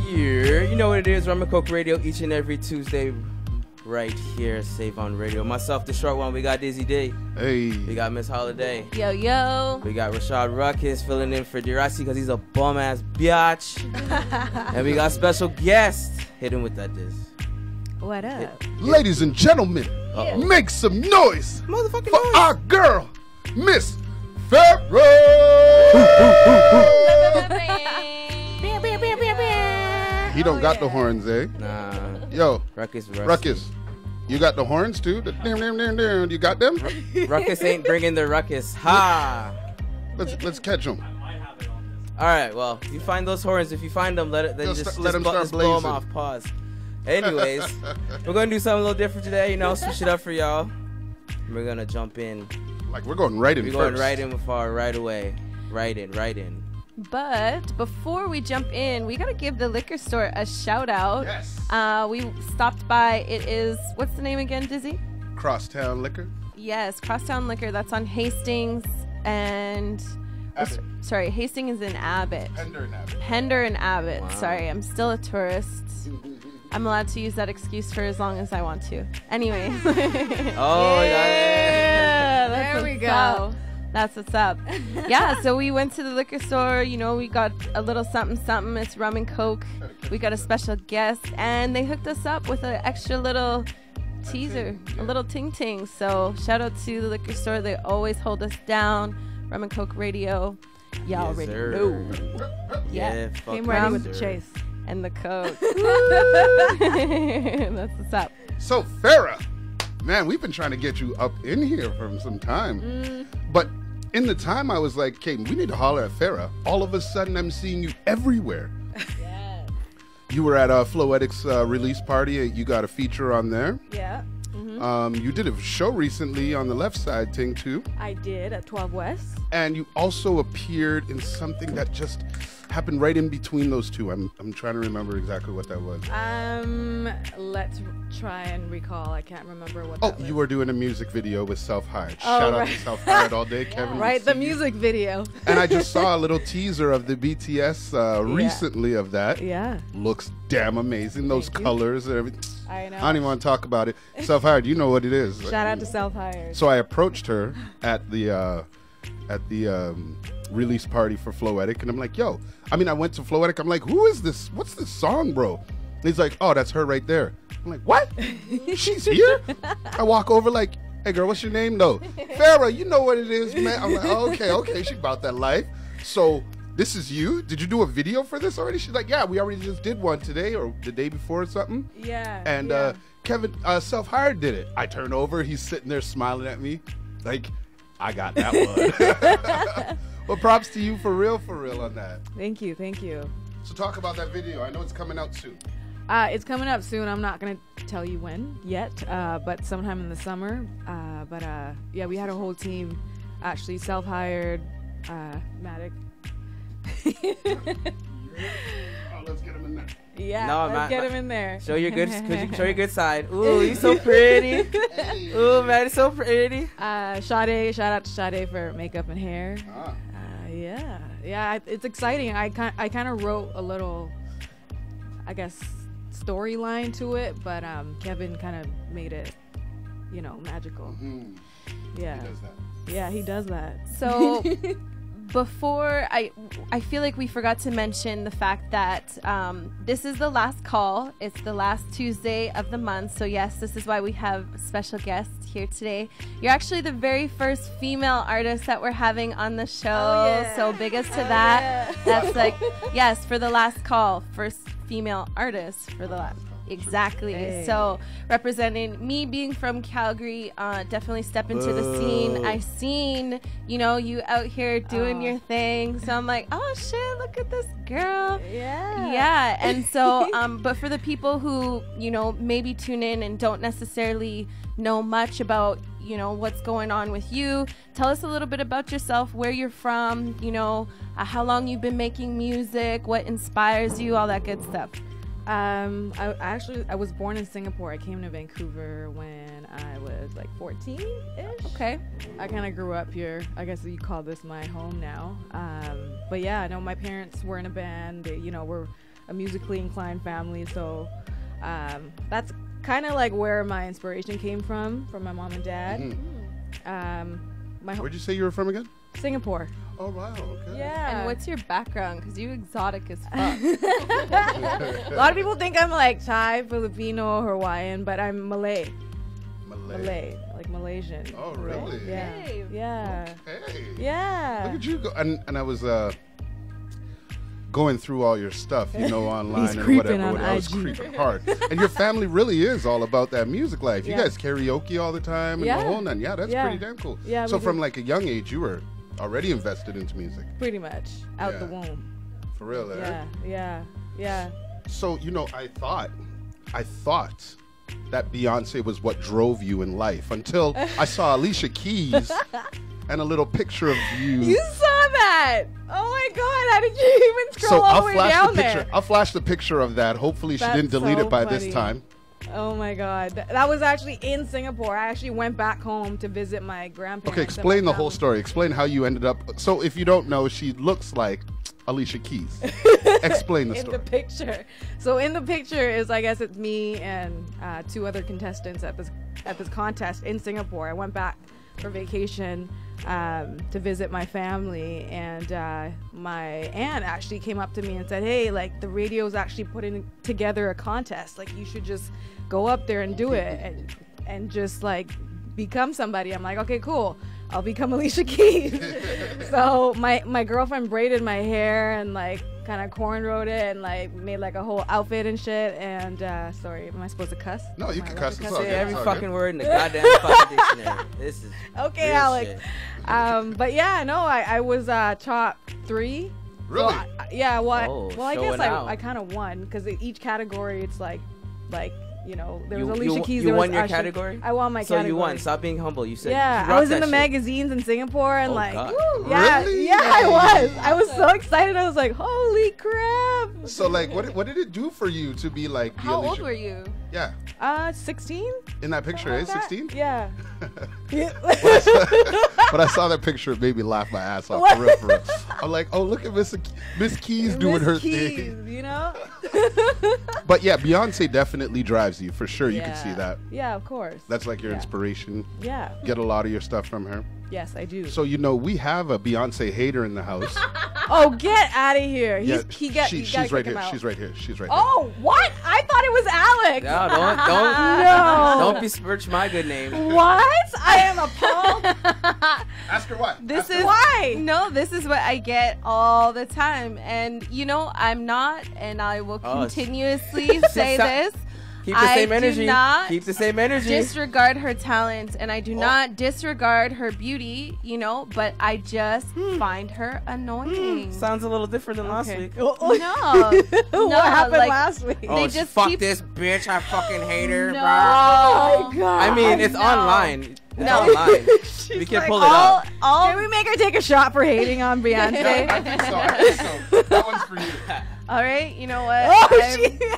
Yeah, you know what it is, Rum and Coke Radio, each and every Tuesday, right here, Save on Radio. Myself, the short one, we got Dizzy D. Hey. We got Miss Holiday. Yo, yo. We got Rashad Ruckus filling in for Dirasi because he's a bum-ass biatch. And we got special guest. Hit him with that Diz. What up? Ladies and gentlemen, make some noise Motherfucking for noise. our girl, Miss Fara. He don't got the horns, eh? Nah. Yo, Ruckus. you got the horns too? You got them? Ruckus ain't bringing the ruckus. Ha! Let's catch them. All right, well, if you find those horns, if you find them, let them start blow them blazing. off. Pause. Anyways, we're going to do something a little different today, you know, switch it up for y'all. We're going to jump in. Like we're going right in We're first. going right in with our right away. Right in. But before we jump in, we got to give the liquor store a shout out. Yes. We stopped by. It is, what's the name again, Dizzy? Crosstown Liquor. Yes, Crosstown Liquor. That's on Hastings and... Abbott. Sorry, Hastings and Abbott. Pender and Abbott. Wow. Sorry, I'm still a tourist. I'm allowed to use that excuse for as long as I want to. Anyway. Oh, yeah, There we go. Up. That's what's up. Yeah, so we went to the liquor store. You know, we got a little something. It's rum and coke. We got a special guest, and they hooked us up with an extra little teaser, a little ting-ting. So shout out to the liquor store. They always hold us down. Rum and Coke Radio. Y'all Yes, already sir. know. Yeah, Came fuck ready yes, with the sir. chase. And the Coke. That's what's up. So Fara, man, we've been trying to get you up in here for some time. But in the time I was like, okay, we need to holler at Fara. All of a sudden I'm seeing you everywhere. Yes. You were at Floetic's release party. You got a feature on there. Yeah, You did a show recently on the Left Side thing too. I did at 12 West. And you also appeared in something that just happened right in between those two. I'm trying to remember exactly what that was. Let's try and recall. I can't remember what Oh, that was. you were doing a music video with Self Hired. Oh, Shout out right. to Self Hired all day, Kevin. Right, we the see you. music video. And I just saw a little teaser of the BTS recently of that. Yeah, Looks damn amazing. Those Thank you. colors and everything. I know. I don't even want to talk about it. Self Hired, you know what it is. Shout out to Self Hired. So I approached her at the release party for Floetic, and I'm like, yo, I went to Floetic. I'm like, who is this? What's this song, bro? And he's like, oh, that's her right there. I'm like, what? She's here? I walk over like, hey, girl, what's your name? No. Fara, you know what it is, man. I'm like, oh, okay, she about that life. So this is you? Did you do a video for this already? She's like, yeah, we already just did one today or the day before or something. Yeah. And yeah. Kevin, Self Hired did it. I turn over, he's sitting there smiling at me like, I got that one. Well, props to you for real on that. Thank you. So talk about that video. I know it's coming out soon. It's coming up soon. I'm not going to tell you when yet, but sometime in the summer. Yeah, we had a whole team, actually, Self Hired, Matic. Oh, let's get him in there. Yeah, No, let's get him in there. Show your good, show your good side. Ooh, he's so pretty. Ooh, man, he's so pretty. Sade, shout out to Sade for makeup and hair. Yeah, it's exciting. I kind of wrote a little, I guess, storyline to it, but Kevin kind of made it, magical. Yeah, He does that. yeah, he does that. So before I feel like we forgot to mention the fact that this is the last call. It's the last Tuesday of the month. So yes, this is why we have a special guest here today. You're actually the very first female artist that we're having on the show. Oh, yeah. So big us to that. Yeah. That's like, yes, for the last call, first female artist for the last. Exactly. Hey. So representing me being from Calgary, definitely step into the scene. I seen, you out here doing your thing. So I'm like, oh shit, look at this girl. Yeah. Yeah. And so, but for the people who, maybe tune in and don't necessarily know much about, what's going on with you, tell us a little bit about yourself, where you're from, how long you've been making music, what inspires you, all that good stuff. I was born in Singapore. I came to Vancouver when I was like 14-ish. Okay. I kind of grew up here. I guess you call this my home now. But yeah, no, my parents were in a band. They, you know, we're a musically inclined family. So that's kind of like where my inspiration came from my mom and dad. Where'd you say you were from again? Singapore. Oh, wow. Okay. Yeah. And what's your background? Because you exotic as fuck. A lot of people think I'm like Thai, Filipino, Hawaiian, but I'm Malay. Malay, like Malaysian. Oh, Malay. really? Yeah. Hey. Yeah. Hey. Yeah. Look at you go. And I was going through all your stuff, you know, online He's and creeping whatever. on I was IG. creeping hard. And your family really is all about that music life. You Yeah. guys karaoke all the time and Yeah. the whole nine. Yeah, that's Yeah. pretty damn cool. Yeah, So we from do. like a young age, you were already invested into music. Pretty much out the Yeah. womb. For real, eh? Yeah. Yeah. Yeah. So, you know, I thought that Beyonce was what drove you in life until I saw Alicia Keys and a little picture of you. You saw that? Oh my God! How did you even scroll all the way down there? I'll flash the picture of that. Hopefully she That's didn't delete so it by funny. this time. Oh my God! That was actually in Singapore. I actually went back home to visit my grandparents. Okay, and explain my the whole family. story. Explain how you ended up. So if you don't know, she looks like Alicia Keys. Explain the In story. the picture. So in the picture is, I guess it's me and 2 other contestants at this contest in Singapore. I went back for vacation to visit my family, and my aunt actually came up to me and said, "Hey, like the radio's actually putting together a contest. Like you should just go up there and do it and just like become somebody." I'm like, "Okay, cool. I'll become Alicia Keys." So my girlfriend braided my hair and like kind of cornrowed it and like made like a whole outfit and shit. And sorry, am I supposed to cuss? No, you Am I can allowed cuss. to It's all Say good. every It's all fucking good. word in the goddamn fucking dictionary. This is Okay, real Alex. shit. But yeah, no, I was top 3. Really? So yeah. Oh, Well, I guess showing out. I kind of won because each category it's like you know, there was You- Alicia you- Keys. you there won was your Usher. category? I won my So category. you won. Stop being humble. You said Yeah, you I rocked was in that the shit. magazines in Singapore and Oh, like, God. woo, yeah, Really? yeah, I was. I was so excited. I was like, holy crap! So like, what did it do for you to be like? the How old Alicia- were you? Yeah, 16. in that picture, Something is like that? 16. Yeah. Yeah. But I saw that picture, it made me laugh my ass off. For real, for real. I'm like, oh, look at Miss Keys doing Miss her Keys, thing. you know? But yeah, Beyonce definitely drives you for sure. You can Yeah. see that. Yeah, of course. That's like your Yeah. inspiration. Yeah. Get a lot of your stuff from her. Yes, I do. So you know, we have a Beyonce hater in the house. Oh, get out of here! Yeah, You gotta she's kick right him here. out. She's right here. She's right Oh, what? I thought it was Alex. No, don't No. don't besmirch my good name. What? I am appalled. here. Ask her what. This Ask her is what. Why? No, this is what I get all the time, and you know I'm not, and I will Oh, it's- continuously say Stop. this. Keep the same I energy. do not Keep the same energy. disregard her talent, and I Oh. do not disregard her beauty, you know, but I just find her annoying. Sounds a little different than last Okay. week. No, What happened like, last week? Oh, They just just fuck keep- this bitch. I fucking hate her, No. bro. Oh my god! I mean, it's No. online. It's No. online. She's We can like, pull it up. Can we make her take a shot for hating on Beyonce? I think so. I think so. That one's for you. All right, you know what? Oh,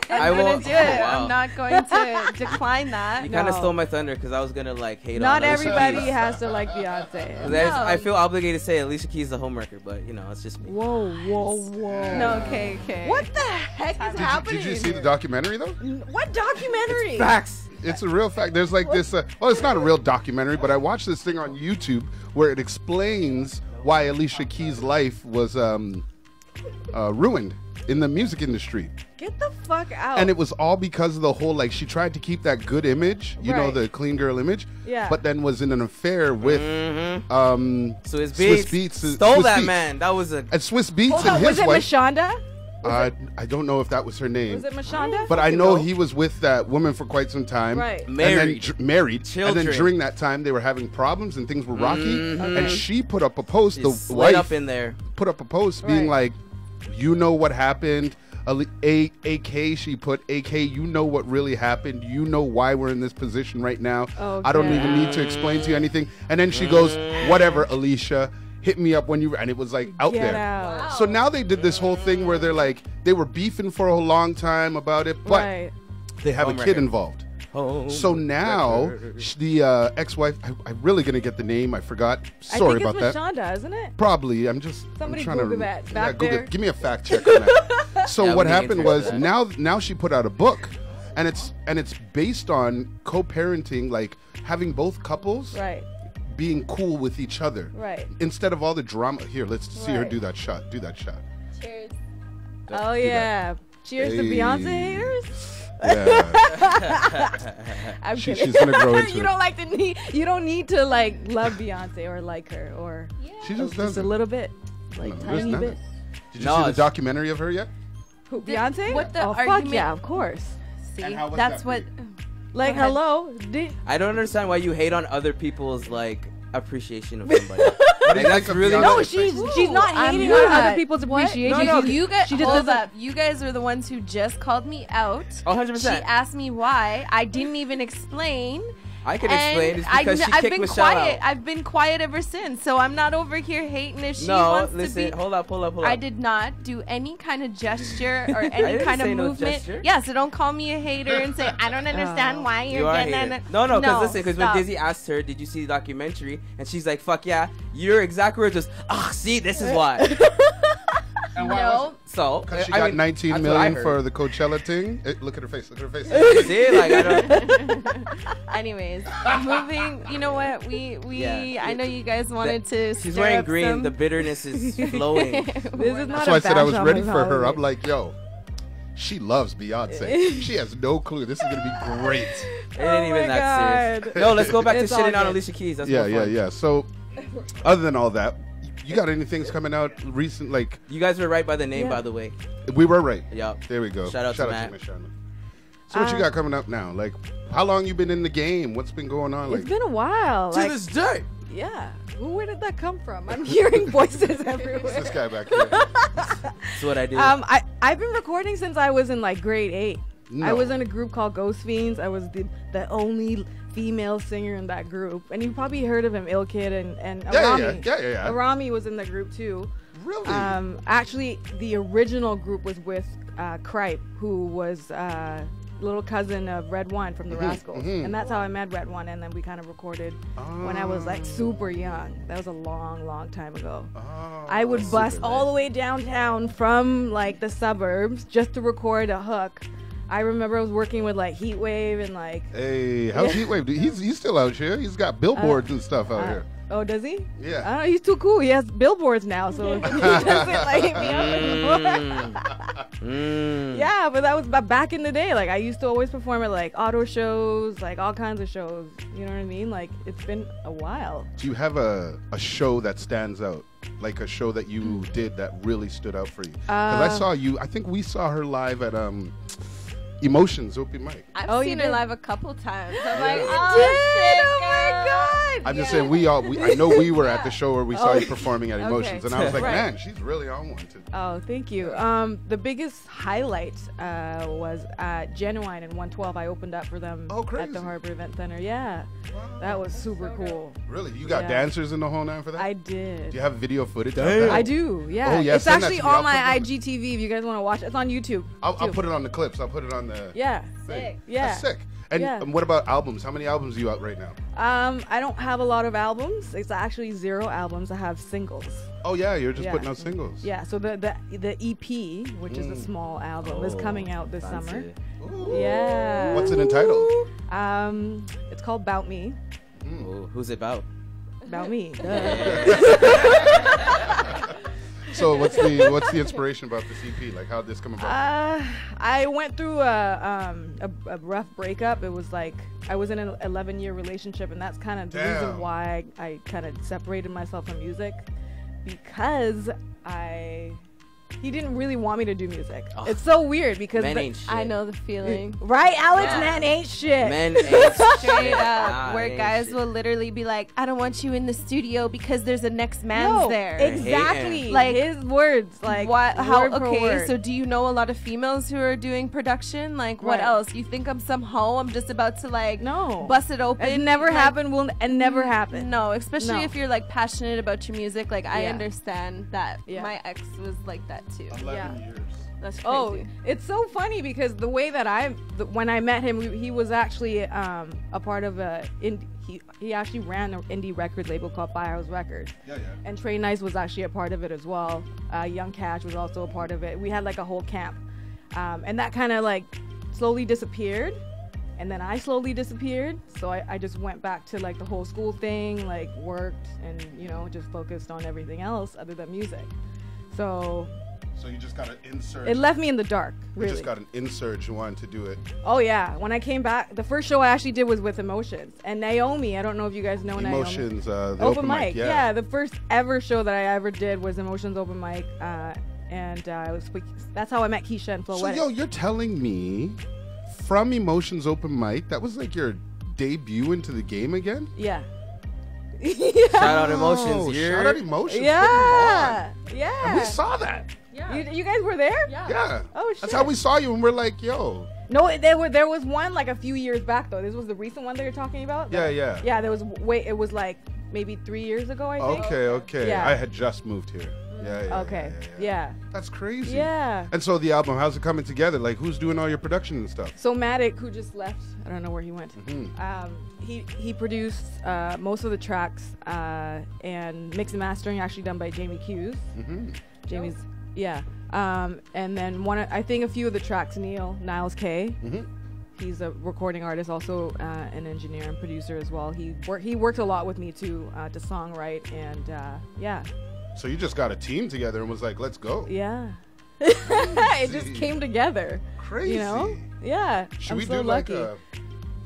I'm I gonna will- do it. wow. I'm not going to decline that. You kind of No. stole my thunder because I was gonna like hate Not on Alicia everybody Keys. has to like Beyonce. 'Cause No. I feel obligated to say Alicia Keys is the homewrecker, but you know it's just me. Whoa, whoa. No, okay. What the heck is happening? Did you see the documentary though? What documentary? Facts. It's a real fact. There's like this. Well, it's not a real documentary, but I watched this thing on YouTube where it explains why Alicia Keys' life was ruined in the music industry. Get the fuck out. And it was all because of the whole, like, she tried to keep that good image, you know, Right. the clean girl image. Yeah. But then was in an affair with Swiss Swiss Beats, Beats, stole Swiss that Beats. man. That was a and Swiss Beats Hold and on, his was it wife. Mashonda? I don't know if that was her name. Was it Mashonda? But I know he was with that woman for quite some time. Right. And Married. then married. Children. And then during that time, they were having problems and things were rocky. And she put up a post, She the slid wife up in there. put up a post being Right. like, you know what happened. AK, she put, AK, you know what really happened. You know why we're in this position right now. I don't Okay. even need to explain to you anything. And then she goes, whatever, Alicia, hit me up when you, and it was like out Get there. out. So now they did this whole thing where they're like, they were beefing for a long time about it, but Right. they have Home a kid record. involved. home. So now record. the ex-wife, I'm really gonna get the name. I forgot. Sorry about that. I think it's Mashonda, isn't it? Probably. I'm Somebody trying Google to that yeah, back Google. there. Give me a fact check on that. So Yeah, what we need happened answers was to that. now she put out a book, and it's based on co-parenting, like having both couples Right. being cool with each other. Right. Instead of all the drama. Here, let's see her Right. do that shot. Do that shot. Cheers. Oh do yeah. Cheers to Hey. Beyonce haters. Yeah. I'm She's kidding. gonna grow into you it. don't like to need. You don't need to like love Beyonce or like her or She just does just a it. little bit, like No, tiny there's bit. nothing. Did you No, see the it's- documentary of her yet? Who, Beyonce? what the oh fuck argument- yeah, of course. See, And how was that's that for what. you? Like Go ahead. hello, did I don't understand why you hate on other people's like appreciation of somebody. do like, you that's think of really Beyonce? no, Let's face she's it. not I'm hating on not. other people's What? appreciation. No, She- You guys she just hold doesn't- up. You guys are the ones who just called me out. Oh, 100%. She asked me why. I didn't even explain. I can And explain. It's because she I've kicked been Michelle quiet. out. I've been quiet ever since. So I'm not over here hating if she No, wants listen. to be. Hold up. I did not do any kind of gesture or any didn't kind of say no movement. gesture. Yeah, so don't call me a hater and say I don't understand why you're You are getting hating. on. No, because listen, because when stop. Dizzy asked her, "Did you see the documentary?" and she's like, "Fuck yeah," your exact words was, "Ah, see, this is why." And why No. was it? So Because she I got mean, 19 that's what I million heard. for the Coachella thing. Look at her face. Look at her face. See, like I don't. Anyways, moving. You know what? We. Yeah. I know you guys wanted to. She's stir wearing up green. some- The bitterness is flowing. This is not That's why I a said I was bash on ready Miss for her. Holiday. I'm like, yo, she loves Beyonce. She has no clue. This is gonna be great. It ain't even my that serious. God. No, let's go back to It's all shitting on good. Alicia Keys. That's Yeah, more yeah, fun. yeah. So, other than all that, you got anything coming out recent? Like, You guys were right by the name, Yeah. by the way. we were right. Yup. There we go. Shout out to Matt. Miss Sharma. So what you got coming up now? Like, how long you been in the game? What's been going on? Like, It's been a while. To Like, this day. yeah. Where did that come from? I'm hearing voices everywhere. what's this guy back here? That's what I do. I've been recording since I was in like grade 8. No. I was in a group called Ghost Fiends. I was the only female singer in that group, and you probably heard of him, Ill Kid and Arami. Yeah. Arami was in the group too. Really? Actually, the original group was with Cripe, who was little cousin of Red One from the Rascals, and that's how I met Red One. And then we kind of recorded when I was like super young. That was a long, long time ago. I would bus all the way downtown from like the suburbs just to record a hook. I remember I was working with like Heatwave and like. Hey, how's Heatwave? Dude, he's still out here. He's got billboards and stuff out here. Oh, does he? Yeah. I don't know. He's too cool. He has billboards now, so he doesn't like me up anymore. Yeah, but that was back in the day. Like I used to always perform at like auto shows, like all kinds of shows. You know what I mean? Like it's been a while. Do you have a show that stands out? Like a show that you did that really stood out for you? Because I saw you. I think we saw her live at Emotions open mic. I've Oh, you seen her did? live a couple times. I'm like, You oh, did? shit, Oh my girl. God. I'm just saying I know we were at the show where we saw you performing at Okay. Emotions, and I was like, Right. man, she's really on one too. Oh, thank you. The biggest highlight was Genuine in 112. I opened up for them Oh, at crazy. the Harbor Event Center. Yeah, that was super cool. Really? You got Yeah. dancers in the whole nine for that? I did. Do you have video footage of Damn. that? I do. Yeah. Oh, yeah, It's send that actually to me. I'll on my put it on- IGTV. If you guys want to watch it, it's on YouTube. I'll too. put it on the clips. I'll put it on the Yeah. thing. Yeah. That's sick. And Yeah. what about albums? How many albums are you out right now? I don't have a lot of albums. It's actually 0 albums. I have singles. Oh yeah, you're just Yeah. putting out singles. Yeah. So the EP, which is a small album, is coming out this summer. Yeah. What's it entitled? It's called Bout Me. Oh, who's it about? About me. So what's the inspiration about this EP? Like how'd this come about? I went through a rough breakup. It was like I was in an 11-year relationship, and that's kind of the Damn. reason why I kind of separated myself from music, because he didn't really want me to do music. Oh. It's so weird because Men ain't shit. I know the feeling. right, Alex, Yeah. man ain't shit. Men ain't Straight shit. up, Nah, where ain't guys shit. will literally be like, I don't want you in the studio because there's a next man's No, there. exactly. Like, his words, like what? How? word for Okay, word. so do you know a lot of females who are doing production? Like, what Right. else? You think I'm some hoe? I'm just about to like No. bust it open. It never Like, happened. Will and never happen. No, especially No. if you're like passionate about your music. Like, I Yeah. understand that. Yeah. My ex was like that too. 11 yeah. years. That's crazy. Oh, it's so funny because the way that when I met him, he was actually a part of he actually ran an indie record label called Firehouse Records. Yeah. And Trey Nice was actually a part of it as well. Young Cash was also a part of it. We had like a whole camp. And that kind of like slowly disappeared. And then I slowly disappeared. So I just went back to like the whole school thing, like worked and, you know, just focused on everything else other than music. So you just got an insurge. it left me in the dark, really. You just got an insurge and wanted to do it. Oh, yeah. When I came back, the first show I actually did was with Emotions. And Naomi, I don't know if you guys know Emotions, Naomi. the open mic. Yeah, the first ever show that I ever did was Emotions open mic. That's how I met Keisha and Flo. So, yo, you're telling me from Emotions open mic, that was like your debut into the game again? Yeah. Shout out Emotions. Shout out Emotions. Yeah. And Yeah. we saw that. Yeah. You guys were there? Yeah. Oh, shit. That's how we saw you, and we're like, yo. No, there was one like a few years back though. This was the recent one that you're talking about. Yeah. Yeah, it was like maybe 3 years ago, I think. Okay. Yeah. I had just moved here. Yeah. Okay. Yeah. That's crazy. Yeah. And so the album, how's it coming together? Like, who's doing all your production and stuff? So Matic, who just left, I don't know where he went. Mm-hmm. He produced most of the tracks, and mix and mastering actually done by Jamie Hughes. Mm-hmm. Jamie's, yeah. And then I think a few of the tracks, Niles K. Mm-hmm. He's a recording artist, also an engineer and producer as well. He worked a lot with me too to songwrite and yeah. So you just got a team together and was like, let's go. Yeah. It just came together. Crazy. You know? Yeah. Should I'm we so do lucky. like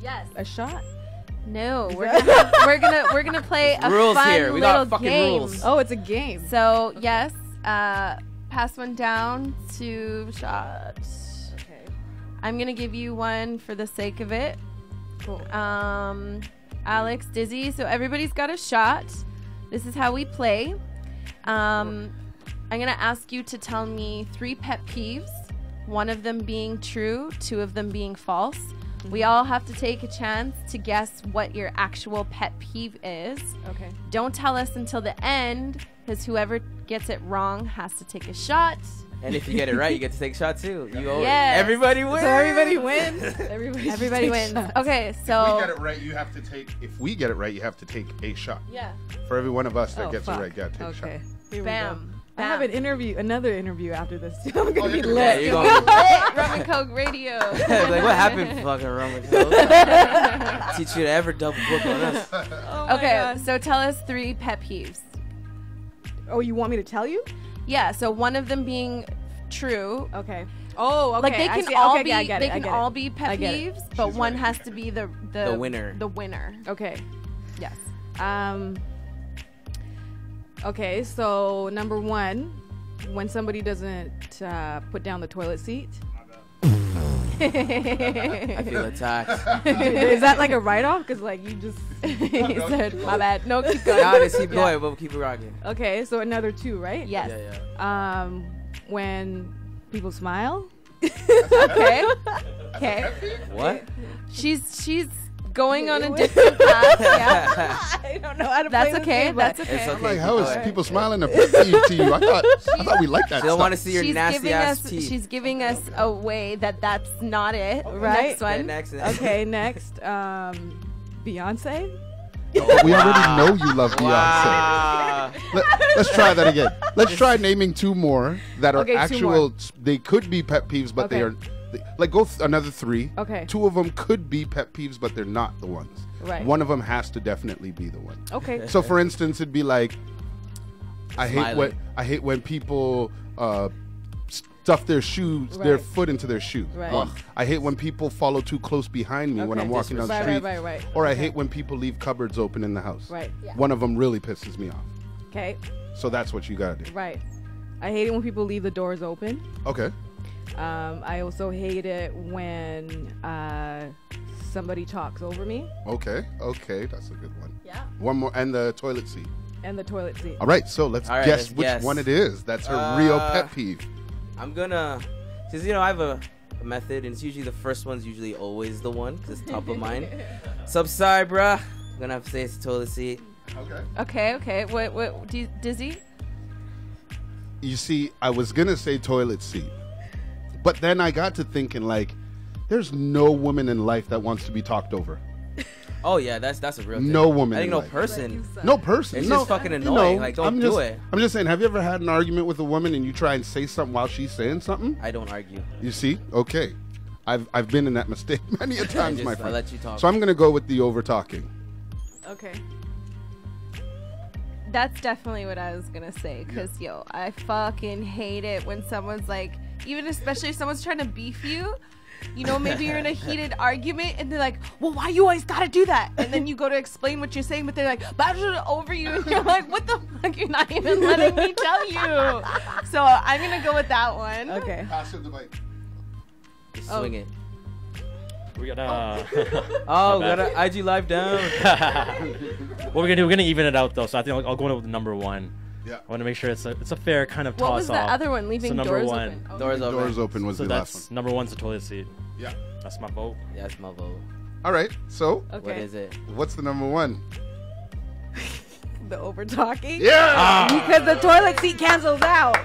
Yes. a shot? No, we're gonna play a Rules fun here. We little got fucking game. rules. Oh, it's a game. So yes, pass one down to shots. Okay. I'm gonna give you one for the sake of it. Cool. Alex, Dizzy. So everybody's got a shot. This is how we play. I'm gonna ask you to tell me 3 pet peeves, one of them being true, 2 of them being false. We all have to take a chance to guess what your actual pet peeve is. Okay. Don't tell us until the end, because whoever gets it wrong has to take a shot. And if you get it right, you get to take a shot too. Yes. Everybody wins. So everybody wins. Everybody wins. Okay, If we so get it right, you have to take. If we get it right, you have to take a shot. yeah, For every one of us that Oh, gets fuck. it right, got to take a shot. Okay. Here we go. bam. I have another interview after this. I'm Oh, gonna be you're Yeah, lit. you're going Rum and Coke Radio. like, what happened, fucking Roman? Teach you to ever double book on us. Oh my Okay, God. so tell us 3 pet peeves. Oh, you want me to tell you? Yeah, so one of them being true. Okay. Oh, okay. Like they I can see. all Okay, be, yeah, I get they it, I can get all it. be pet I get it. peeves, but She's one right. has to be the winner. The winner. Okay. Yes. Okay, so number 1, when somebody doesn't put down the toilet seat. I feel attacked. Is that like a write-off? Because like you just He said, "My bad." No, keep going. Nah, just keep going, but we'll keep it rocking. Okay, so another 2, right? Yes. Yeah. When people smile. Okay. Okay. What? She's going on a different path. Yeah. I don't know how to That's play this okay. game, That's but- okay. It's okay. Like, how is Alright. people smiling a pet peeve to you? I thought we liked that She don't stuff. want to see your She's nasty giving ass us. teeth. She's giving us a way that's not it. Right? Next one. Okay, next. Okay, next. Beyonce. Oh, we already know you love Beyonce. Wow. Let's try that again. Let's try naming 2 more that are Okay, 2 actual. more. They could be pet peeves, but they Okay. are. Like, go another 3. Okay. 2 of them could be pet peeves, but they're not the ones. Right. One of them has to definitely be the one. Okay. So, for instance, it'd be like, I Smiling. hate when people stuff their Right. foot into their shoe. Right. One. I hate when people follow too close behind me when Okay. I'm walking down the Right, street. right. Or I Okay. hate when people leave cupboards open in the house. Right. One of them really pisses me off. Okay. So that's what you gotta do. Right. I hate it when people leave the doors open. Okay. I also hate it when somebody talks over me Okay. That's a good one. Yeah. One more, and the toilet seat. and the toilet seat. All right, so let's All right, guess let's which guess. one it is. That's her real pet peeve. I'm gonna, cause I have a method, and it's usually the first one's usually always the one, cause it's top of mind. So I'm sorry, bruh. I'm gonna have to say it's the toilet seat. Okay. Okay. What? Dizzy? You see, I was gonna say toilet seat, But then I got to thinking, like, there's no woman in life that wants to be talked over. Oh yeah, that's a real thing. No woman. I think in no life. person. No person. It's no, just fucking annoying. Like, don't do it. I'm just saying, have you ever had an argument with a woman and you try and say something while she's saying something? I don't argue. You see? Okay. I've been in that mistake many a times, my friend. I'll let you talk. So I'm going to go with the over talking. Okay. That's definitely what I was gonna say. Cause yo, I fucking hate it when someone's like, even especially if someone's trying to beef you. You know, maybe you're in a heated argument and they're like, well, why you always gotta do that? And then you go to explain what you're saying, but they're like, over you. And you're like, what the fuck? You're not even letting me tell you. So I'm gonna go with that one. Okay. Pass him the mic. Just swing it. We gotta. Oh, we gotta IG live down. What we're gonna do? We're gonna even it out though. So I think I'll go with number one. Yeah. I want to make sure it's a fair kind of What toss was the off. other one? Leaving So number doors one. open. Oh. Doors open. Doors open was So the last that's one. number one's the toilet seat. Yeah. That's my vote. Yeah, that's my vote. All right. So Okay. What is it? what's the number one? The over talking. Yeah. Because the toilet seat cancels out.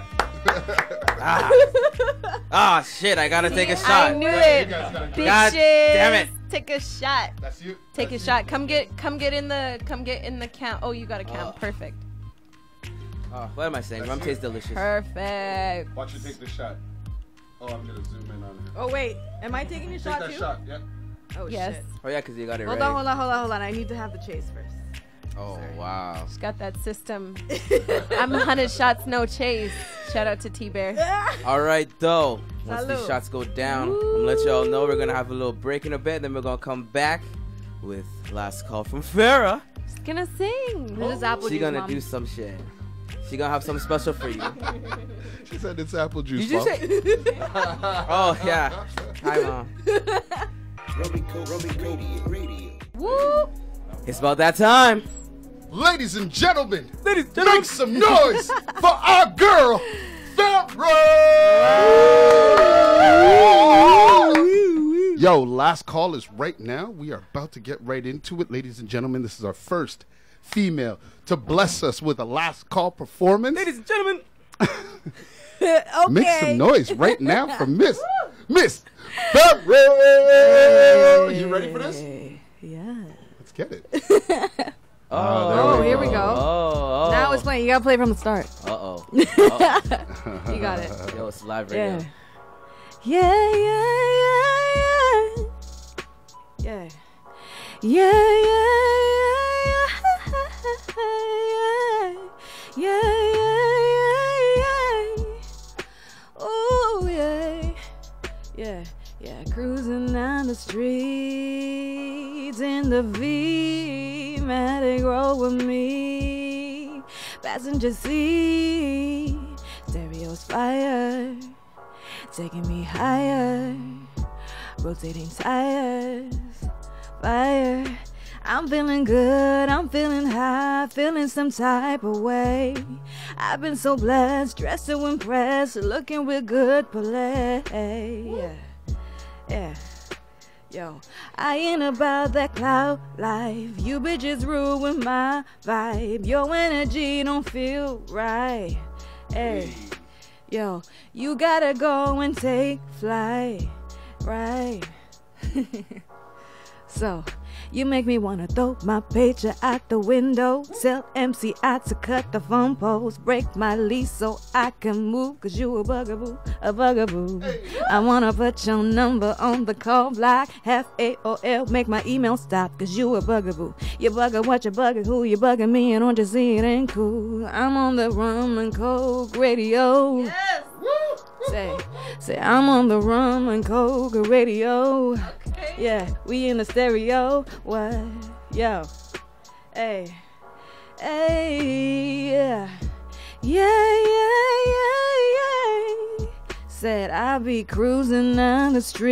Ah, shit! I gotta take a I shot. knew it. That's God damn it. Take a shot. you. Take a shot. Come get in the count. Oh, you got a count. Perfect. Oh, what am I saying? Rum tastes delicious. Perfect. Watch you take the shot. Oh, I'm gonna zoom in on her. Oh wait, am I taking a Take shot that too? shot. Yeah. Oh Yes. shit. Oh yeah, cause you got it Hold ready. on. I need to have the chase first. Oh wow. She's got that system. I'm 100 shots, no chase. Shout out to T-Bear. All right, though. Once these Salud. shots go down, I'm gonna let y'all know we're gonna have a little break in a bit. Then we're gonna come back with last call from Fara. She's gonna sing. This is apple She juice, gonna Mom. do some shit. She gonna have something special for you. She said it's apple juice. Did you Mom. say? Oh yeah. Hi, Mom. Woo! It's about that time. Ladies and gentlemen, Ladies and gentlemen. make some noise for our girl, Fara! Yo, last call is right now. We are about to get right into it. Ladies and gentlemen, this is our first female to bless us with a last call performance. Ladies and gentlemen. Okay. Make some noise right now for Miss Fara! You ready for this? Yeah. Let's get it. Oh, here we go. Oh. Now it's playing. You gotta play from the start. Uh-oh. You got it. Yo, it's live right Yeah. now. Yeah. Yeah. Yeah. Oh yeah. Cruising down the streets in the V-Matic, roll with me. Passenger seat, stereo's fire, taking me higher. Rotating tires, fire. I'm feeling good, I'm feeling high, feeling some type of way. I've been so blessed, dressed to impress, looking with good play. Yeah. Yo, I ain't about that cloud life. You bitches ruin my vibe. Your energy don't feel right. Hey, yo, you gotta go and take flight. Right. So, you make me wanna throw my picture out the window. Tell MCI to cut the phone poles. Break my lease so I can move. Cause you a bugaboo. I wanna put your number on the call block. Have AOL, make my email stop. Cause you a bugaboo. You bugger what you bugger who. You bugging me and don't you see it ain't cool. I'm on the rum and coke radio. Yes. Say I'm on the rum and coke radio. Okay. Yeah, we in the stereo. What? Yo. Hey, yeah. Said I be cruising down the streets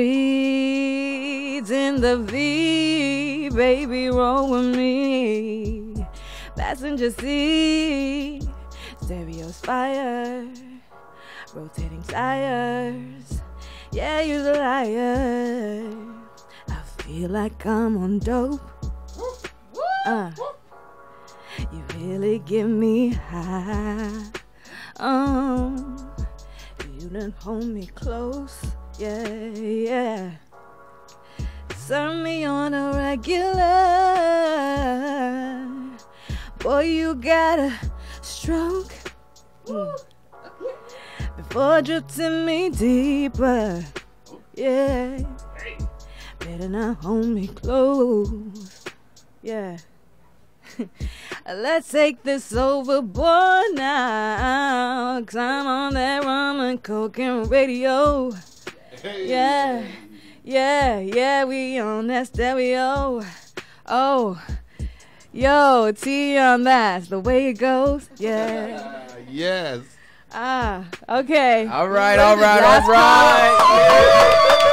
in the V, baby, roll with me. Passenger seat, stereo's fire. Rotating tires, yeah, you're the liar. I feel like I'm on dope. You really get me high. didn't hold me close. Yeah, yeah. Serve me on a regular. Boy, you got a stroke. Before drifting me deeper. Yeah. Better not hold me close. Yeah. Let's take this overboard now. 'Cause I'm on that rum and coke and radio. Yeah. Yeah, yeah, we on that stereo. Oh. Yo, T on that's the way it goes. Yeah. Yes. Ah, okay. All right, all right, all Last right.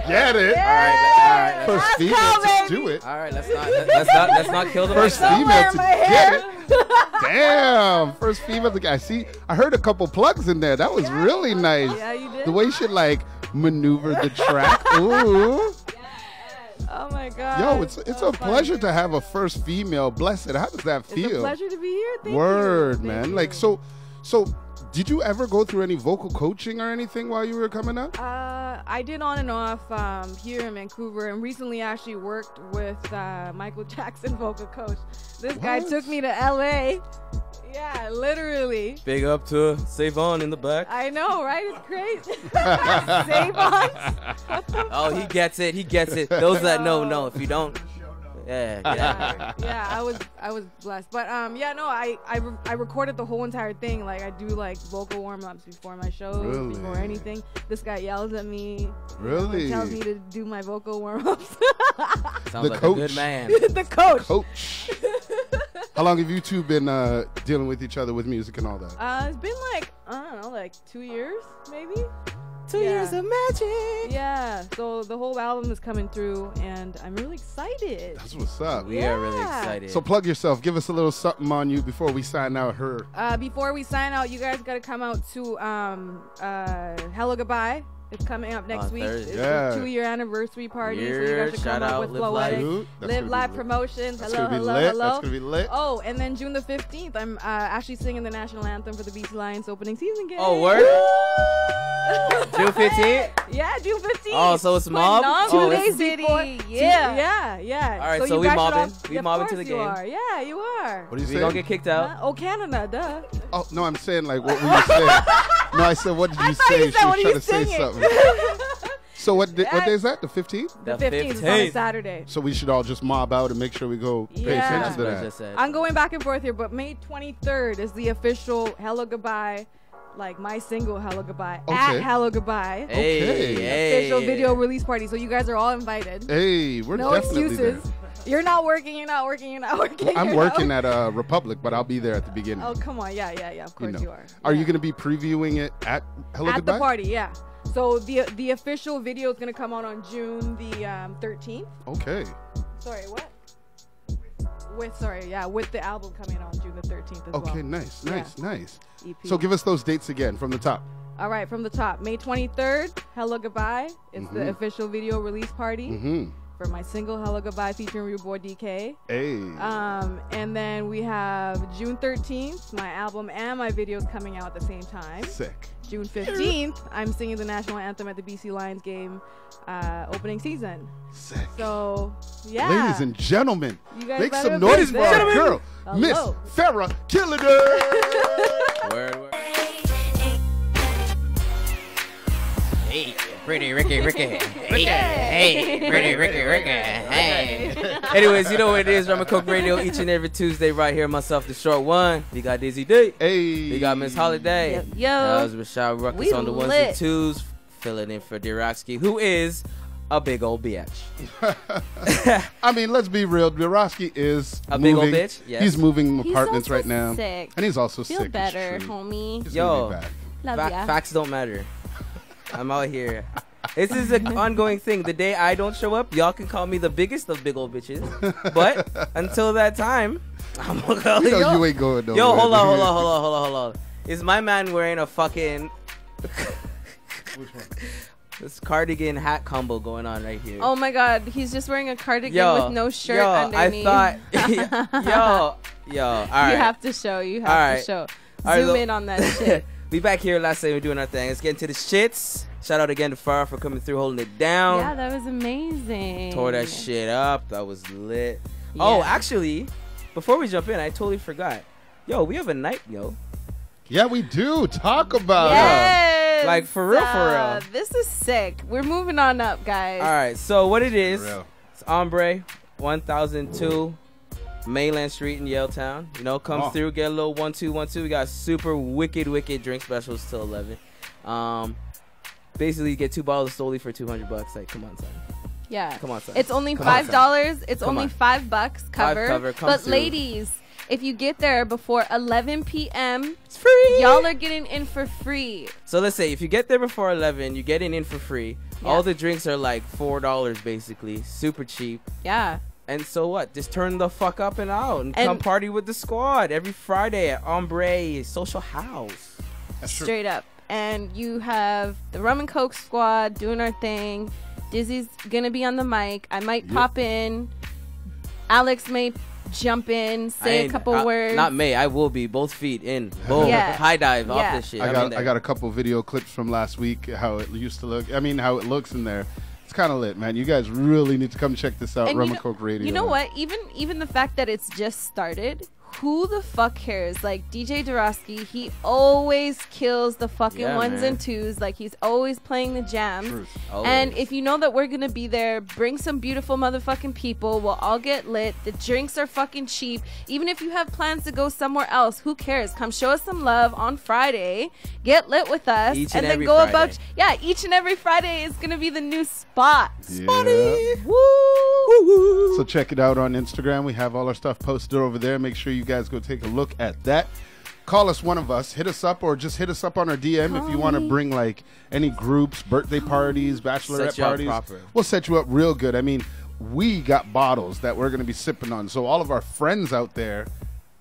Get it. All right. First female to do it. All right, let's not kill the First mic. female to get it. Damn. First female to get. I see. I heard a couple plugs in there. That was really nice. Yeah, you did. The way she like maneuver the track. Ooh. Oh my God. Yo, it's a pleasure to have a first female. Bless it. How does that feel? It's a pleasure to be here. Thank Word, you. man. Thank Like you. so. Did you ever go through any vocal coaching or anything while you were coming up? I did on and off here in Vancouver, and recently actually worked with Michael Jackson vocal coach. This guy What? took me to LA. Yeah, literally. Big up to Savon in the back. I know, right? It's crazy. Save on. Oh, he gets it. He gets it. Those that know. If you don't, yeah. Yeah, I was blessed. But yeah, no, I recorded the whole entire thing. Like I do like vocal warm-ups before my shows, Really? before anything. This guy yells at me. Really? And tells me to do my vocal warm-ups. Sounds The like coach. a good man. The coach. Coach. How long have you two been dealing with each other with music and all that? It's been like, I don't know, like 2 years, maybe? 2 years of magic. Yeah, so the whole album is coming through, and I'm really excited. That's what's up. We are really Yeah. excited. So plug yourself. Give us a little something on you before we sign out her. Before we sign out, you guys got to come out to Hello Goodbye. It's coming up next On week. Thursday. It's Yeah. a 2-year anniversary party, so you Yeah, guys should shout come out out with Live Flow Life. Life. Dude, that's Live gonna Live be lit. Promotions. That's Hello, gonna be hello, lit. hello. That's gonna be lit. Oh, and then June the 15th, I'm actually singing the national anthem for the BC Lions opening season game. Oh, word? June 15th? Yeah, June 15th. Oh, so it's mob? Phenomenal Oh, 2 it's- days City. before. Yeah. Yeah. All right, so you we guys should mobbing. all- We of mobbing to course the you game. are. Yeah, you are. What do you We say? gonna get kicked out. Oh, Canada, duh. Oh no, I'm saying like what were you saying? No, I said what did you thought say? you said, She what was are trying you to say singing? something. So what day is that? The 15th? The 15th is on a Saturday. So we should all just mob out and make sure we go pay Yeah. attention That's to what I that. just said. I'm going back and forth here, but May 23rd is the official Hello Goodbye, like my single Hello Goodbye, Okay. at Hello Goodbye. Hey, Okay. hey. Official video release party. So you guys are all invited. Hey, we're No definitely excuses. there. You're not working, you're not working, you're not working. I'm you working know? at Republic, but I'll be there at the beginning. Oh, come on. Yeah. Of course you, are. Are you Yeah. going to be previewing it at Hello At Goodbye? the party, yeah. So the official video is going to come out on June the 13th. Okay. Sorry, what? With the album coming out on June the 13th as well. Okay, nice. EP. So give us those dates again from the top. All right, from the top. May 23rd, Hello Goodbye. It's the official video release party Mm-hmm. for my single Hello Goodbye featuring Rude Boy DK. Hey. And then we have June 13th, my album and my videos coming out at the same time. Sick. June 15th, I'm singing the national anthem at the BC Lions game opening season. Sick. So, yeah. Ladies and gentlemen, You guys make better some be noise for there. our girl, Hello. Miss Fara Killender. Word. Hey, pretty Ricky. Hey, pretty Ricky. Hey. Anyways, you know what it is, Rum and Coke Radio each and every Tuesday right here. Myself, the short one. We got Dizzy D. Hey. We got Miss Holiday. Yo. That was Rashad Ruckus We on the ones lit. and twos, filling in for DRWKSKEE, who is a big old bitch. I mean, let's be real. Dorowski is A big moving. old bitch? Yes. He's moving He's apartments also right now. sick. And he's also Feel sick. It's better, true. homie. He's Yo. gonna be back. Love ya. Facts don't matter. I'm out here. This is an ongoing thing. The day I don't show up, y'all can call me the biggest of big old bitches. But until that time, I'm gonna call You know yo. you ain't going nowhere. Yo, hold on. Is my man wearing a fucking This cardigan hat combo going on right here. Oh my God, he's just wearing a cardigan Yo, with no shirt yo, underneath. I thought, yo, all right. You have to show. You have All to right. show. All right, Zoom look. in on that shit. We back here last night. We're doing our thing. Let's get into the shits. Shout out again to Fara for coming through, holding it down. Yeah, that was amazing. Tore that shit up. That was lit. Oh, Yeah. actually, before we jump in, I totally forgot. Yo, we have a night, yo. Yeah, we do. Talk about it. Yes. Like, for real, for real. This is sick. We're moving on up, guys. All right, so what it is, For real. it's Ombre, 1002 Mainland Street in Yaletown. You know, come through, get a little 1212. We got super wicked drink specials till 11. Basically, you get 2 bottles of Stoli for $200. Like, come on, son. Yeah. Come on, son. It's only Come on, $5. son. It's Come only on. $5 cover. cover, come But through. ladies, if you get there before 11 p.m., It's free. y'all are getting in for free. So let's say if you get there before 11, you're getting in for free. Yeah. All the drinks are like $4 basically, super cheap. Yeah. And so what? Just turn the fuck up and out and come And- party with the squad every Friday at Ombre Social House. That's true. Straight up. And you have the Rum and Coke squad doing our thing. Dizzy's gonna be on the mic. I might pop in. Alex may jump in, say a couple words. Not May. I will be both feet in. Boom. Yeah. High dive off Yeah. this shit. I I'm in got there. a couple video clips from last week. How it used to look. I mean, how it looks in there. It's kind of lit, man. You guys really need to come check this out. And Rum you and Coke Radio. You know man. what? Even the fact that it's just started, who the fuck cares? Like DJ DRWKSKEE, he always kills the fucking Yeah, ones man. and twos. Like he's always playing the jams. Truth. And Always. if you know that we're gonna be there, bring some beautiful motherfucking people. We'll all get lit. The drinks are fucking cheap. Even if you have plans to go somewhere else, who cares? Come show us some love on Friday. Get lit with us, Each and then every go Friday. about. Yeah, each and every Friday is gonna be the new spot. Yeah. Woo! So check it out on Instagram. We have all our stuff posted over there. Make sure you guys go take a look at that. Call us, one of us. Hit us up or just hit us up on our DM if you want to bring like any groups, birthday parties, bachelorette Set you up parties. proper. We'll set you up real good. I mean, we got bottles that we're going to be sipping on. So all of our friends out there,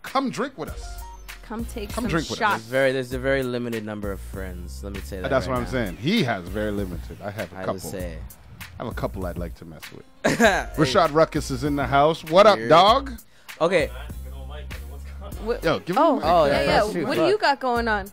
come drink with us. Come take Come some drink with us. shots. There's a very limited number of friends. Let me say that. That's right what I'm now. saying. He has very limited. I have a I couple. would say. I have a couple I'd like to mess with. Hey. Rashad Ruckus is in the house. What up, Weird. dog? Okay. Yo, give him Oh, a mic. Oh, yeah, yeah, yeah. that's true. What do you got going on?